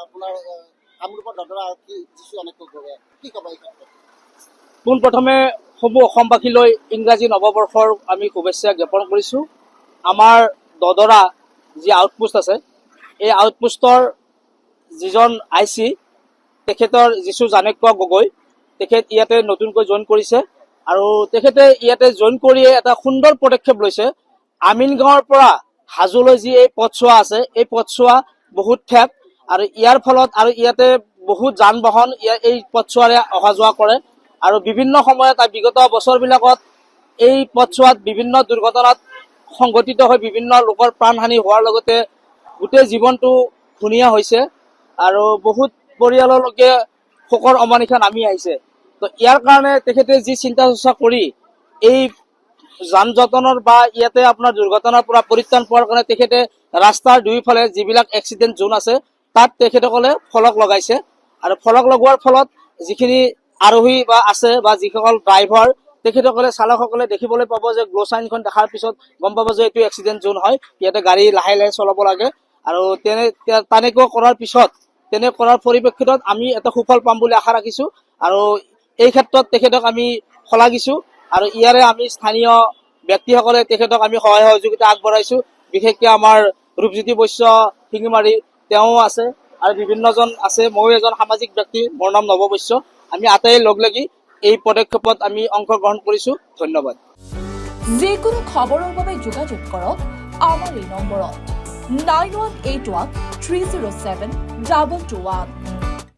আপোনাৰ কামৰূপৰ দদৰা আৰক্ষী যিছু অনেকক গগৈয়ে কি ক'ব এই ক্ষেত্ৰত? পোনপ্ৰথমে সমূহ অসমবাসীলৈ ইংৰাজী নৱবৰ্ষৰ আমি শুভেচ্ছা জ্ঞাপন কৰিছোঁ। আমাৰ দদৰা যি আউটপোষ্ট আছে, এই আউটপোষ্টৰ যিজন IC তেখেতৰ যিছু জানক্য গগৈ, তেখেত ইয়াতে নতুনকৈ জইন কৰিছে আৰু তেখেতে ইয়াতে জইন কৰিয়ে এটা সুন্দৰ পদক্ষেপ লৈছে। আমিনগাঁৱৰ পৰা হাজোলৈ যি এই পথছোৱা আছে, এই পথছোৱা বহুত ঠেক আৰু ইয়াৰ ফলত আৰু ইয়াতে বহুত যান বাহন এই পথছোৱাৰে অহা যোৱা কৰে আৰু বিভিন্ন সময়ত বিগত বছৰবিলাকত এই পথছোৱাত বিভিন্ন দুৰ্ঘটনাত সংঘটিত হৈ বিভিন্ন লোকৰ প্ৰাণহানি হোৱাৰ লগতে গোটেই জীৱনটো ধুনীয়া হৈছে আৰু বহুত পৰিয়াললৈকে শোকৰ অমানিশা নামি আহিছে। তো ইয়াৰ কাৰণে তেখেতে যি চিন্তা চৰ্চা কৰি এই যান জঁটনৰ বা ইয়াতে আপোনাৰ দুৰ্ঘটনাৰ পৰা পৰিত্ৰাণ পোৱাৰ কাৰণে তেখেতে ৰাস্তাৰ দুয়োফালে যিবিলাক এক্সিডেণ্ট জোন আছে তাত তেখেতসকলে ফলক লগাইছে আৰু ফলক লগোৱাৰ ফলত যিখিনি আৰোহী বা আছে বা যিসকল ড্ৰাইভাৰ তেখেতসকলে চালকসকলে দেখিবলৈ পাব যে গ্ল' চাইনখন দেখাৰ পিছত গম পাব যে এইটো এক্সিডেণ্ট জোন হয়, ইয়াতে গাড়ী লাহে লাহে চলাব লাগে আৰু তেনেকুৱা কৰাৰ পিছত কৰাৰ পৰিপ্ৰেক্ষিতত আমি এটা সুফল পাম বুলি আশা ৰাখিছোঁ আৰু এই ক্ষেত্ৰত তেখেতক আমি শলাগিছোঁ আৰু ইয়াৰে আমি স্থানীয় ব্যক্তিসকলে তেখেতক আমি সহায় সহযোগিতা আগবঢ়াইছোঁ। বিশেষকৈ আমাৰ ৰূপজ্যোতি বৈশ্য শিঙিমাৰী তেওঁ আছে আৰু বিভিন্নজন আছে, ময়ো এজন সামাজিক ব্যক্তি, মোৰ নাম নৱ বৈশ্য। আমি আটাই লগ লাগি এই পদক্ষেপত আমি অংশগ্ৰহণ কৰিছোঁ। ধন্যবাদ। যিকোনো খবৰৰ বাবে যোগাযোগ কৰক আমাৰ এই নম্বৰত 9181 307 221।